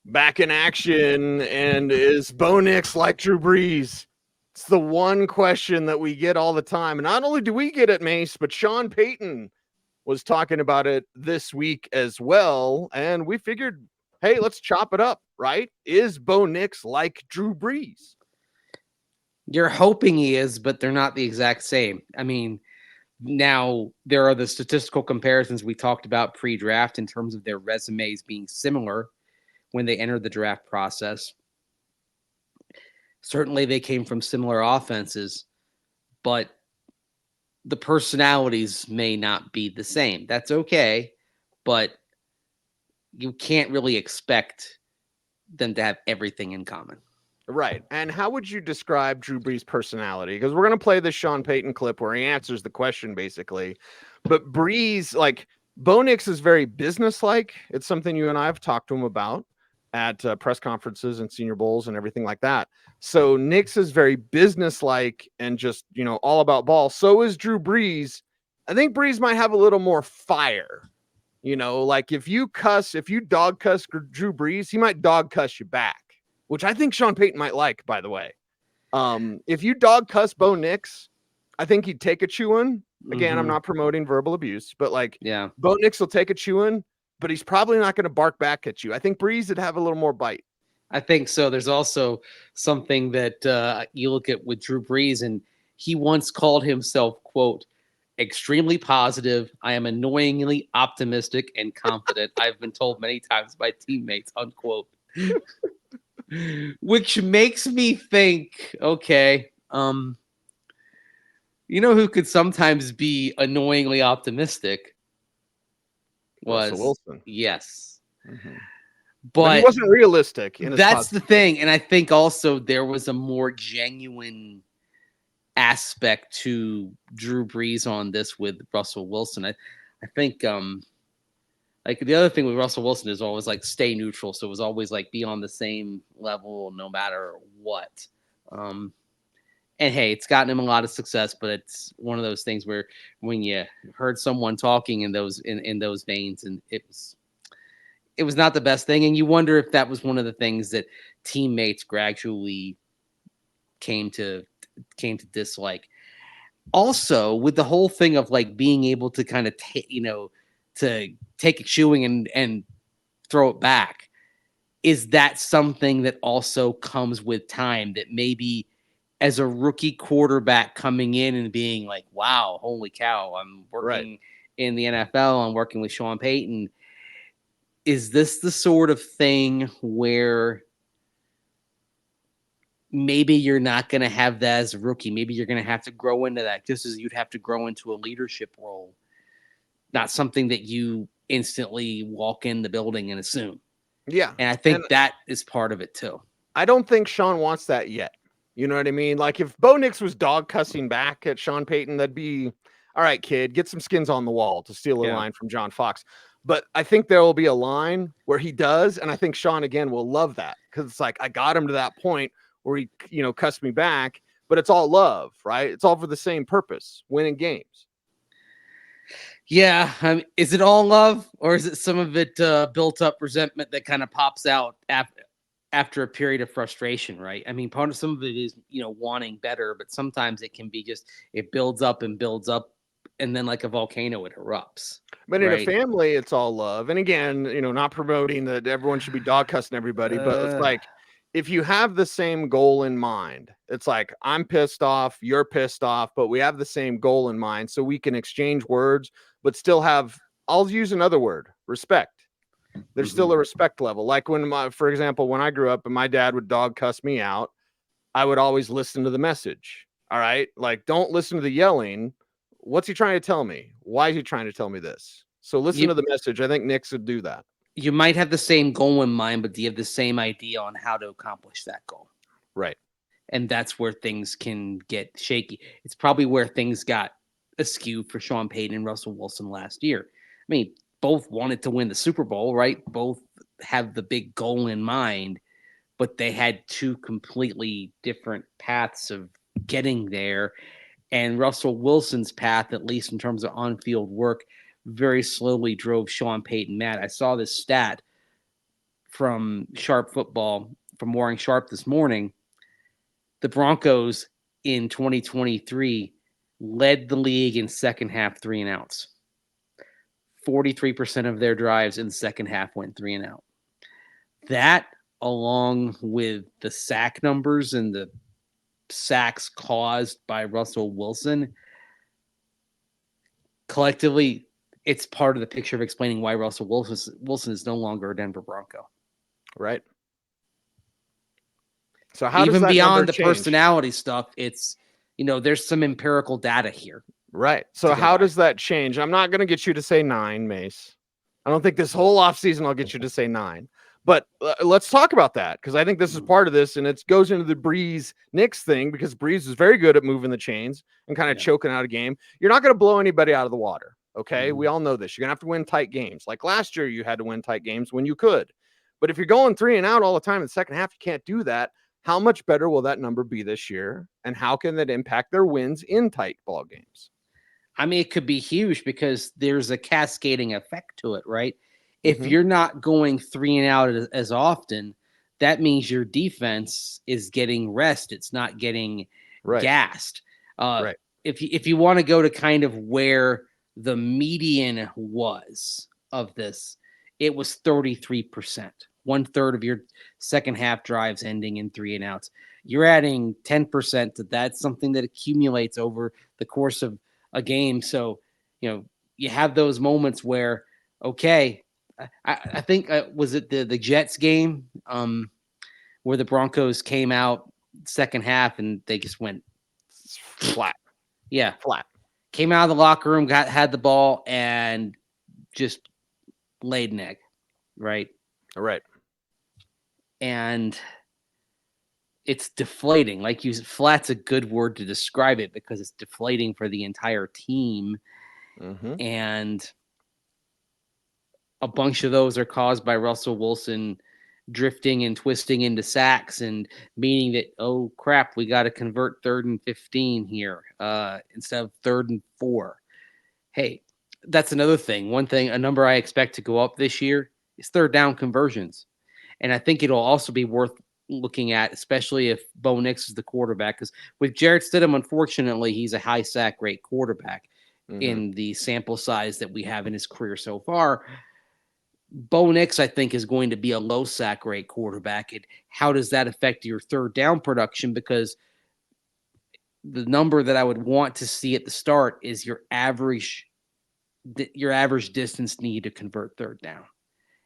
back in action, and is Bo Nix like Drew Brees? It's the one question that we get all the time. And not only do we get it, Mace, but Sean Payton was talking about it this week as well. And we figured, hey, let's chop it up, right? Is Bo Nix like Drew Brees? You're hoping he is, but they're not the exact same. I mean, now there are the statistical comparisons we talked about pre-draft in terms of their resumes being similar when they entered the draft process. Certainly they came from similar offenses, but the personalities may not be the same. That's okay, but you can't really expect them to have everything in common. Right. And how would you describe Drew Brees' personality? Because we're going to play this Sean Payton clip where he answers the question basically. But Brees, like Bo Nix is very businesslike. It's something you and I have talked to him about at press conferences and Senior Bowls and everything like that. So Nix is very businesslike and just, all about ball. So is Drew Brees. I think Brees might have a little more fire. Like if you dog cuss Drew Brees, he might dog cuss you back, which I think Sean Payton might like, by the way. If you dog cuss Bo Nix, I think he'd take a chewing. Again, I'm not promoting verbal abuse, but Bo Nix will take a chewing, but he's probably not going to bark back at you. I think Brees would have a little more bite. I think so. There's also something that you look at with Drew Brees, and he once called himself, quote, extremely positive. I am annoyingly optimistic and confident. I've been told many times by teammates, unquote. Which makes me think, okay, who could sometimes be annoyingly optimistic was Russell Wilson. Yes. Mm-hmm. But he wasn't realistic. That's the thing. And I think also there was a more genuine aspect to Drew Brees on this with Russell Wilson. I think the other thing with Russell Wilson is always like stay neutral. So it was always like be on the same level no matter what. And hey, it's gotten him a lot of success, but it's one of those things where when you heard someone talking in those veins, and it was not the best thing, and you wonder if that was one of the things that teammates gradually came to dislike. Also, with the whole thing of like being able to kind of to take a chewing and throw it back, is that something that also comes with time that maybe as a rookie quarterback coming in and being like, wow, holy cow, I'm working in the NFL, I'm working with Sean Payton. Is this the sort of thing where maybe you're not going to have that as a rookie? Maybe you're going to have to grow into that just as you'd have to grow into a leadership role. Not something that you instantly walk in the building and assume. Yeah. And I think that is part of it too. I don't think Sean wants that yet. You know what I mean? Like if Bo Nix was dog cussing back at Sean Payton, that'd be, all right, kid, get some skins on the wall, to steal a line from John Fox. But I think there will be a line where he does. And I think Sean, again, will love that because it's like, I got him to that point where he, cussed me back, but it's all love, right? It's all for the same purpose, winning games. Yeah. I mean, is it all love or is it some of it built up resentment that kind of pops out after a period of frustration, right? I mean, part of some of it is, wanting better, but sometimes it can be just, it builds up and builds up. And then like a volcano, it erupts. But in a family, it's all love. And again, not promoting that everyone should be dog cussing everybody, but it's like, if you have the same goal in mind, it's like, I'm pissed off, you're pissed off, but we have the same goal in mind. So we can exchange words, but still have, I'll use another word, respect. There's still a respect level. Like for example, when I grew up and my dad would dog cuss me out, I would always listen to the message. All right. Like, don't listen to the yelling. What's he trying to tell me? Why is he trying to tell me this? So listen to the message. I think Nix would do that. You might have the same goal in mind, but do you have the same idea on how to accomplish that goal? Right. And that's where things can get shaky. It's probably where things got askew for Sean Payton and Russell Wilson last year. I mean, both wanted to win the Super Bowl, right? Both have the big goal in mind, but they had two completely different paths of getting there. And Russell Wilson's path, at least in terms of on-field work, very slowly drove Sean Payton mad. I saw this stat from Sharp Football, from Warren Sharp this morning. The Broncos in 2023 led the league in second half 3-and-outs. 43% of their drives in the second half went 3-and-out. That, along with the sack numbers and the sacks caused by Russell Wilson, collectively, it's part of the picture of explaining why Russell Wilson is no longer a Denver Bronco. Right. So how even does that beyond the change? Personality stuff, it's, there's some empirical data here. Right. So how does that change? I'm not going to get you to say 9, Mace. I don't think this whole offseason I'll get you to say 9. But let's talk about that, because I think this is part of this, and it goes into the Brees Nix thing, because Brees is very good at moving the chains and kind of choking out a game. You're not going to blow anybody out of the water. Okay. Mm-hmm. We all know this. You're going to have to win tight games. Like last year, you had to win tight games when you could. But if you're going 3-and-out all the time in the second half, you can't do that. How much better will that number be this year? And how can that impact their wins in tight ball games? I mean, it could be huge because there's a cascading effect to it, right? If you're not going 3-and-out as often, that means your defense is getting rest. It's not getting gassed. If you want to go to kind of where the median was of this, it was 33%. 1/3 of your second half drives ending in 3-and-outs. You're adding 10% to that, something that accumulates over the course of a game. So, you have those moments where, okay, I think was it the Jets game where the Broncos came out second half and they just went flat. Yeah, flat. Came out of the locker room, had the ball, and just laid an egg, right? Right. And it's deflating. Like flat's a good word to describe it because it's deflating for the entire team. Mm-hmm. And a bunch of those are caused by Russell Wilson drifting and twisting into sacks, and meaning that, oh crap, we got to convert 3rd and 15 here instead of 3rd and 4. Hey, that's another thing. A number I expect to go up this year is 3rd down conversions. And I think it'll also be worth looking at, especially if Bo Nix is the quarterback, because with Jarrett Stidham, unfortunately, he's a high sack rate quarterback in the sample size that we have in his career so far. Bo Nix, I think, is going to be a low sack rate quarterback. And how does that affect your 3rd down production? Because the number that I would want to see at the start is your average distance need to convert 3rd down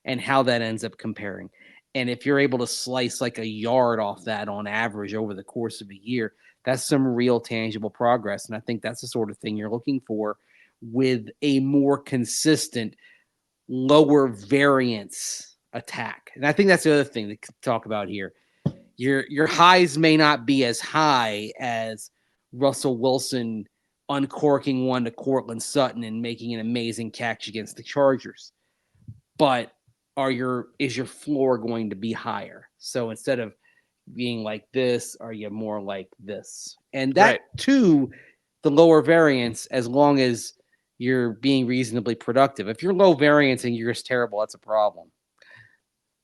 and how that ends up comparing. And if you're able to slice like a yard off that on average over the course of a year, that's some real tangible progress. And I think that's the sort of thing you're looking for with a more consistent, lower variance attack. And I think that's the other thing to talk about here. Your highs may not be as high as Russell Wilson uncorking one to Courtland Sutton and making an amazing catch against the Chargers. But is your floor going to be higher? So instead of being like this, are you more like this? And that too, the lower variance, as long as you're being reasonably productive. If you're low variance and you're just terrible, that's a problem.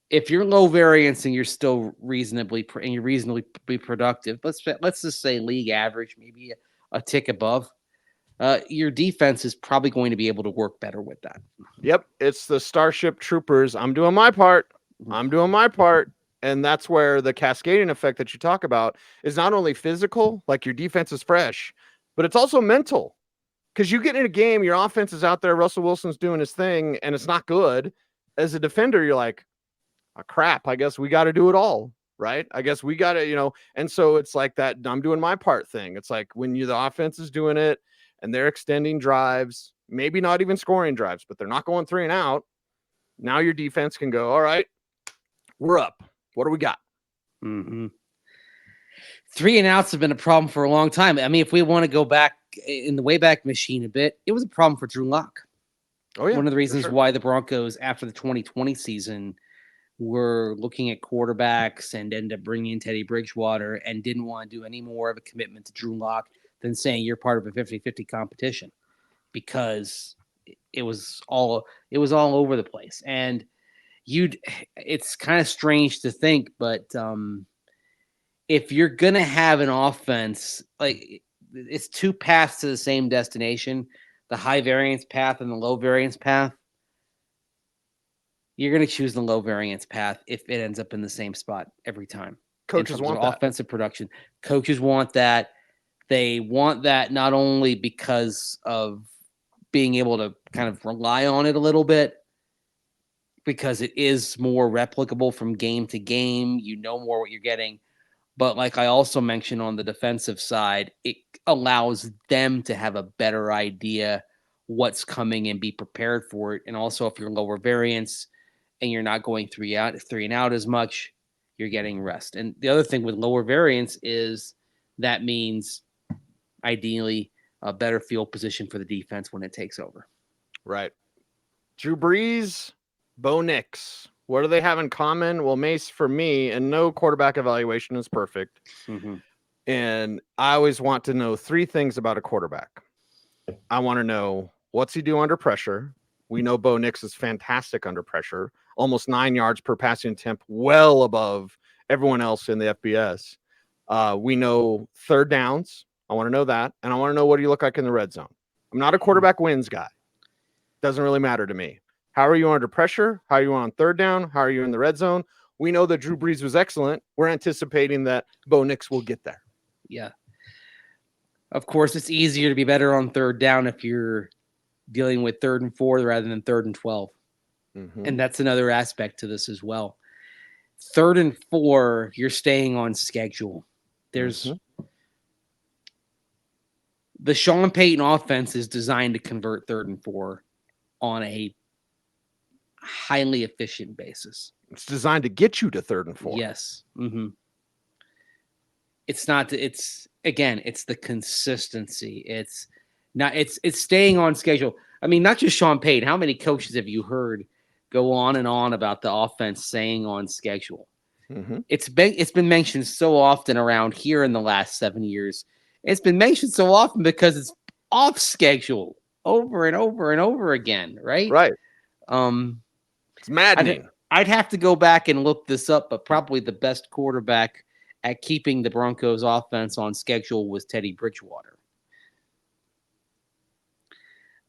If you're low variance and you're still reasonably productive, let's just say league average, maybe a tick above, your defense is probably going to be able to work better with that. Yep. It's the Starship Troopers. I'm doing my part. And that's where the cascading effect that you talk about is not only physical, like your defense is fresh, but it's also mental. Because you get in a game, your offense is out there, Russell Wilson's doing his thing, and it's not good. As a defender, you're like, oh, crap, I guess we got to do it all, right? I guess we got to, and so it's like that I'm doing my part thing. It's like when the offense is doing it and they're extending drives, maybe not even scoring drives, but they're not going 3-and-out. Now your defense can go, all right, we're up. What do we got? 3-and-outs have been a problem for a long time. I mean, if we want to go back in the Wayback Machine a bit, it was a problem for Drew Locke. Oh, yeah. One of the reasons why the Broncos, after the 2020 season, were looking at quarterbacks and ended up bringing in Teddy Bridgewater and didn't want to do any more of a commitment to Drew Locke than saying you're part of a 50-50 competition, because it was all over the place. And it's kind of strange to think, but if you're going to have an offense, like it's two paths to the same destination, the high variance path and the low variance path, you're going to choose the low variance path if it ends up in the same spot every time. Coaches want that. Offensive production. Coaches want that. They want that not only because of being able to kind of rely on it a little bit, because it is more replicable from game to game. You know more what you're getting. But like I also mentioned on the defensive side, it allows them to have a better idea what's coming and be prepared for it. And also if you're lower variance and you're not going three and out as much, you're getting rest. And the other thing with lower variance is that means ideally a better field position for the defense when it takes over. Right. Drew Brees, Bo Nix. What do they have in common? Well, Mace, for me, and no quarterback evaluation is perfect. Mm-hmm. And I always want to know three things about a quarterback. I want to know, what's he do under pressure? We know Bo Nix is fantastic under pressure, almost 9 yards per passing attempt, well above everyone else in the FBS. We know third downs. I want to know that. And I want to know, what do you look like in the red zone? I'm not a quarterback wins guy. Doesn't really matter to me. How are you under pressure? How are you on third down? How are you in the red zone? We know that Drew Brees was excellent. We're anticipating that Bo Nix will get there. Yeah. Of course, it's easier to be better on third down if you're dealing with 3rd and 4 rather than 3rd and 12. Mm-hmm. And that's another aspect to this as well. 3rd and 4, you're staying on schedule. There's the Sean Payton offense is designed to convert 3rd and 4 on a highly efficient basis. It's designed to get you to 3rd and 4. Yes. Mm-hmm. It's not. It's again. It's the consistency. It's not. It's staying on schedule. I mean, not just Sean Payton. How many coaches have you heard go on and on about the offense staying on schedule? Mm-hmm. It's been mentioned so often around here in the last 7 years. It's been mentioned so often because it's off schedule over and over and over again. Right. Right. It's maddening. I'd have to go back and look this up, but probably the best quarterback at keeping the Broncos offense on schedule was Teddy Bridgewater.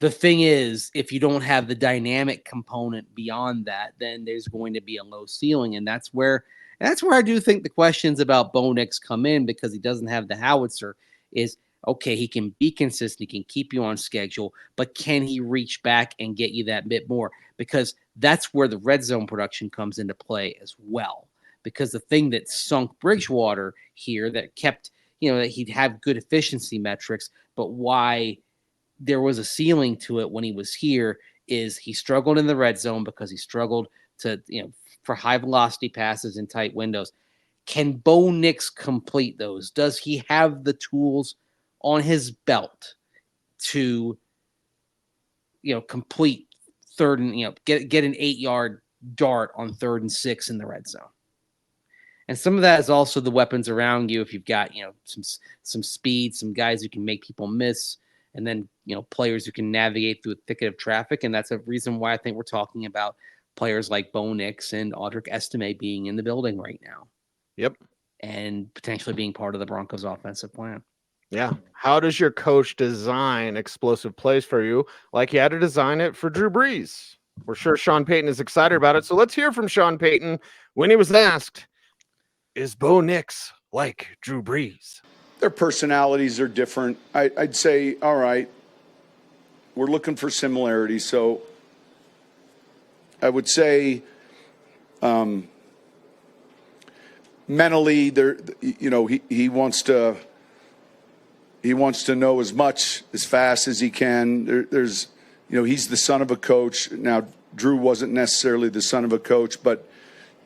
The thing is, if you don't have the dynamic component beyond that, then there's going to be a low ceiling. And that's where I do think the questions about Bo Nix come in, because he doesn't have the howitzer. Is okay, he can be consistent, he can keep you on schedule, but can he reach back and get you that bit more? Because that's where the red zone production comes into play as well. Because the thing that sunk Bridgewater here, that kept, that he'd have good efficiency metrics, but why there was a ceiling to it when he was here is he struggled in the red zone because he struggled to, for high velocity passes in tight windows. Can Bo Nix complete those? Does he have the tools on his belt to, complete 3rd and, get an 8-yard dart on 3rd and 6 in the red zone? And some of that is also the weapons around you. If you've got, some speed, some guys who can make people miss, and then, players who can navigate through a thicket of traffic. And that's a reason why I think we're talking about players like Bo Nix and Audric Estime being in the building right now. Yep. And potentially being part of the Broncos offensive plan. Yeah. How does your coach design explosive plays for you? Like he had to design it for Drew Brees. We're sure Sean Payton is excited about it. So let's hear from Sean Payton when he was asked, is Bo Nix like Drew Brees? Their personalities are different. I'd say, all right, we're looking for similarities. So I would say mentally, he wants to know as much as fast as he can. There's he's the son of a coach. Now, Drew wasn't necessarily the son of a coach, but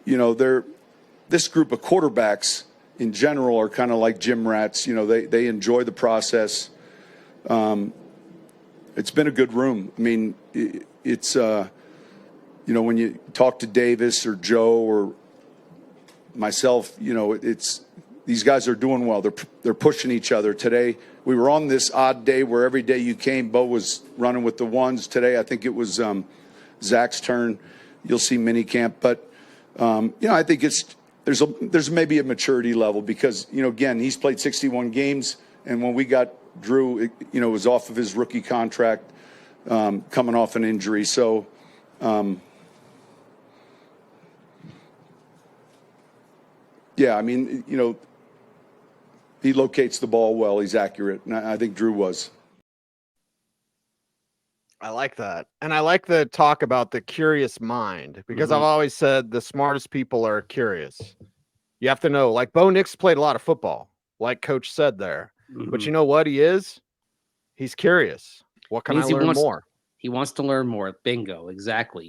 this group of quarterbacks in general are kind of like gym rats. They enjoy the process. It's been a good room. I mean, it's when you talk to Davis or Joe or myself, it's these guys are doing well. They're pushing each other. Today we were on this odd day where every day you came, Bo was running with the ones. Today I think it was Zach's turn. you'll see mini camp. But I think there's maybe a maturity level because again, he's played 61 games, and when we got Drew, it was off of his rookie contract, coming off an injury. So. Yeah, I mean, he locates the ball well. He's accurate, and I think Drew was. I like that. And I like the talk about the curious mind because I've always said the smartest people are curious. You have to know, like Bo Nix played a lot of football, like Coach said there. But you know what he is? He's curious. What can I learn more? He wants to learn more. Bingo. Exactly.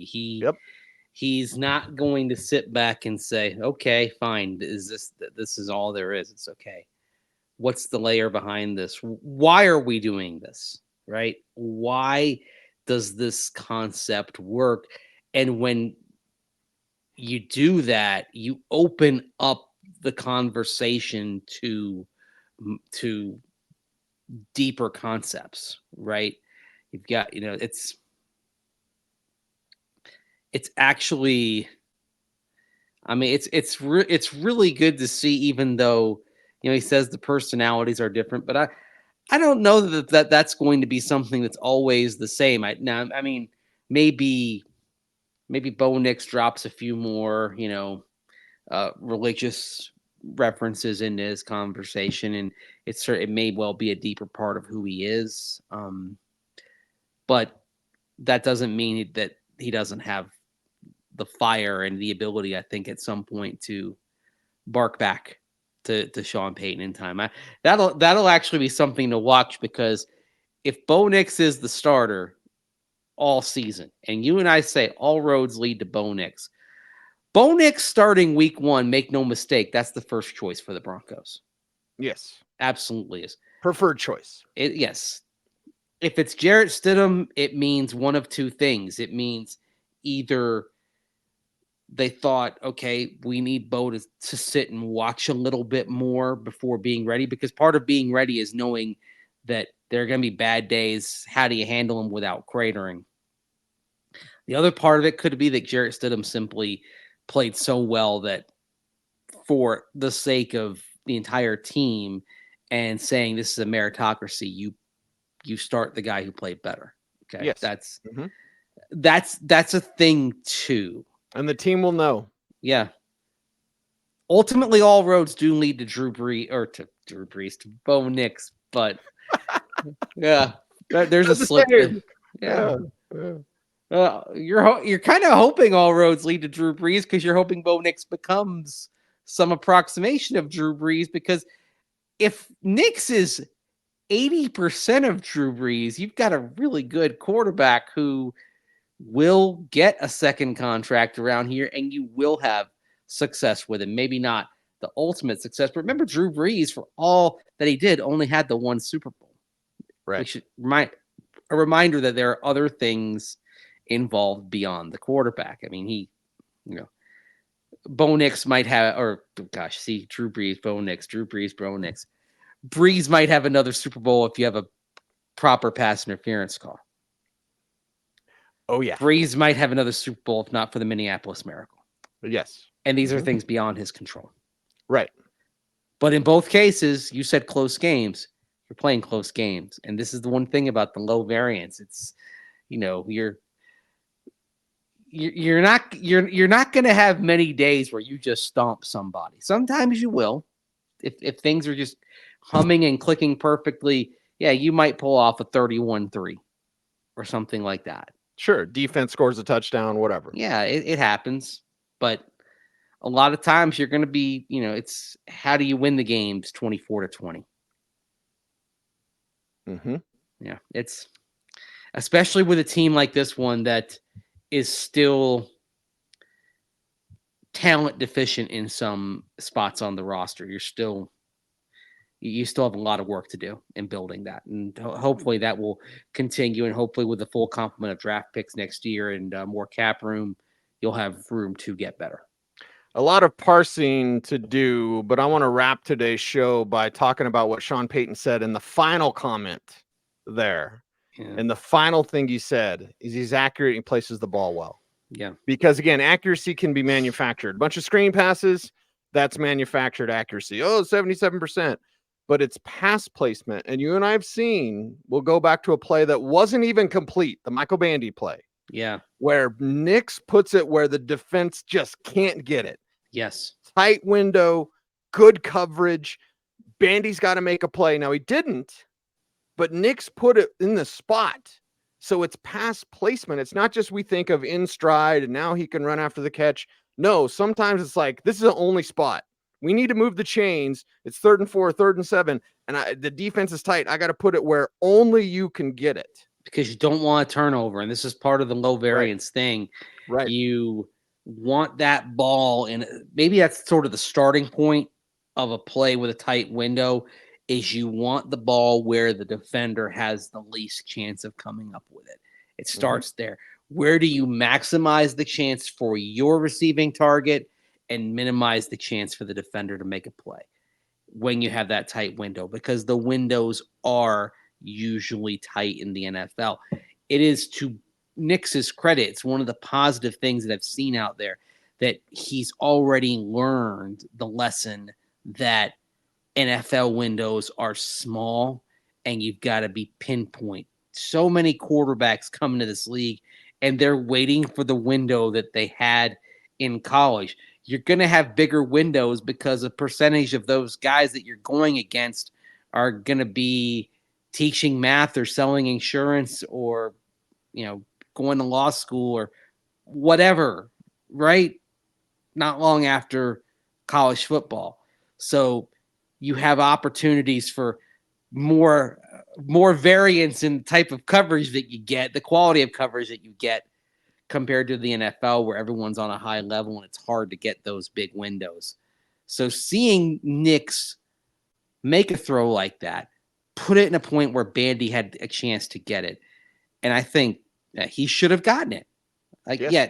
He's not going to sit back and say, okay, fine. This is all there is. It's okay. What's the layer behind this? Why are we doing this? Right? Why does this concept work? And when you do that, you open up the conversation to deeper concepts, right? You've got, it's actually, I mean, it's really good to see, even though, he says the personalities are different, but I don't know that's going to be something that's always the same. Maybe Bo Nix drops a few more, religious references into his conversation, and it may well be a deeper part of who he is. But that doesn't mean that he doesn't have the fire and the ability, I think, at some point to bark back to Sean Payton in time. That'll actually be something to watch, because if Bo Nix is the starter all season, and you and I say all roads lead to Bo Nix starting week 1, make no mistake, that's the first choice for the Broncos. Yes. Absolutely is. Preferred choice. Yes. If it's Jarrett Stidham, it means one of two things. It means either they thought, okay, we need Bo to sit and watch a little bit more before being ready, because part of being ready is knowing that there are going to be bad days. How do you handle them without cratering? The other part of it could be that Jarrett Stidham simply played so well that, for the sake of the entire team and saying this is a meritocracy, you start the guy who played better. Okay. Yes. That's a thing too. And the team will know. Yeah. Ultimately, all roads do lead to to Bo Nix, but yeah, there's a slip. Yeah. You're kind of hoping all roads lead to Drew Brees, because you're hoping Bo Nix becomes some approximation of Drew Brees, because if Nix is 80% of Drew Brees, you've got a really good quarterback who will get a second contract around here, and you will have success with him. Maybe not the ultimate success, but remember, Drew Brees, for all that he did, only had the one Super Bowl. Right. Which a reminder that there are other things involved beyond the quarterback. I mean, Bo Nix might have, Drew Brees, Bo Nix, Drew Brees, Bo Nix. Brees might have another Super Bowl if you have a proper pass interference call. Oh, yeah. Brees might have another Super Bowl if not for the Minneapolis Miracle. Yes. And these are things beyond his control. Right. But in both cases, you said close games. You're playing close games. And this is the one thing about the low variance. It's, you're not going to have many days where you just stomp somebody. Sometimes you will. If things are just humming and clicking perfectly, yeah, you might pull off a 31-3 or something like that. Sure, defense scores a touchdown, whatever. Yeah, it happens. But a lot of times you're going to be, it's how do you win the games 24-20? Yeah, it's especially with a team like this one that is still talent deficient in some spots on the roster. You still have a lot of work to do in building that, and hopefully that will continue. And hopefully, with the full complement of draft picks next year and more cap room, you'll have room to get better. A lot of parsing to do, but I want to wrap today's show by talking about what Sean Payton said in the final comment there. Yeah. And the final thing he said is he's accurate and places the ball well. Yeah. Because again, accuracy can be manufactured. A bunch of screen passes, that's manufactured accuracy. Oh, 77%. But it's pass placement. And you and I have seen, we'll go back to a play that wasn't even complete, the Michael Bandy play. Yeah. Where Nix puts it where the defense just can't get it. Yes. Tight window, good coverage. Bandy's got to make a play. Now, he didn't, but Nix put it in the spot. So it's pass placement. It's not just we think of in stride and now he can run after the catch. No, sometimes it's like, this is the only spot. We need to move the chains. It's 3rd and 4, 3rd and 7. And the defense is tight. I got to put it where only you can get it. Because you don't want a turnover. And this is part of the low variance thing. Right. You want that ball. And maybe that's sort of the starting point of a play with a tight window, is you want the ball where the defender has the least chance of coming up with it. It starts there. Where do you maximize the chance for your receiving target and minimize the chance for the defender to make a play when you have that tight window? Because the windows are usually tight in the NFL. It is, to Nix's credit, it's one of the positive things that I've seen out there, that he's already learned the lesson that NFL windows are small and you've got to be pinpoint. So many quarterbacks come into this league and they're waiting for the window that they had in college. You're going to have bigger windows because a percentage of those guys that you're going against are going to be teaching math or selling insurance or, going to law school or whatever, right? Not long after college football. So you have opportunities for more variance in the type of coverage that you get, the quality of coverage that you get, compared to the NFL where everyone's on a high level and it's hard to get those big windows. So seeing Nix make a throw like that, put it in a point where Bandy had a chance to get it, and I think that he should have gotten it.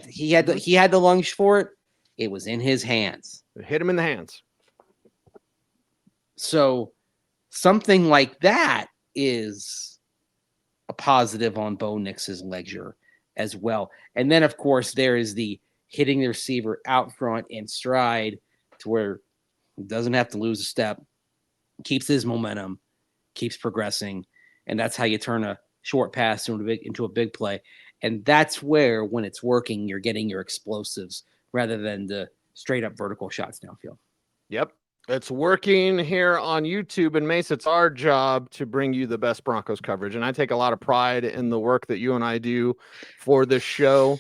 He had the lunge for it. It was in his hands. It hit him in the hands. So something like that is a positive on Bo Nix's ledger as well. And then, of course, there is the hitting the receiver out front in stride to where he doesn't have to lose a step, keeps his momentum, keeps progressing, and that's how you turn a short pass into a big play. And that's where, when it's working, you're getting your explosives rather than the straight-up vertical shots downfield. Yep. It's working here on YouTube, and Mace, it's our job to bring you the best Broncos coverage. And I take a lot of pride in the work that you and I do for this show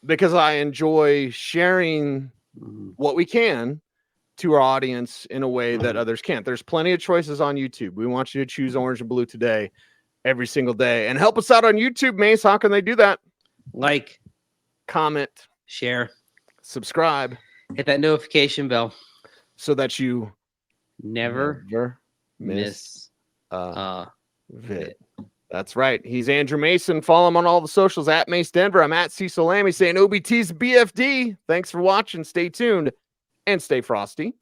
because I enjoy sharing what we can to our audience in a way that others can't. There's plenty of choices on YouTube. We want you to choose orange and blue today, every single day. And help us out on YouTube, Mace. How can they do that? Like, comment, share, subscribe, hit that notification bell, so that you never miss a vid. That's right. He's Andrew Mason. Follow him on all the socials at Mace Denver. I'm at Cecil Lammey saying OBT's BFD. Thanks for watching. Stay tuned and stay frosty.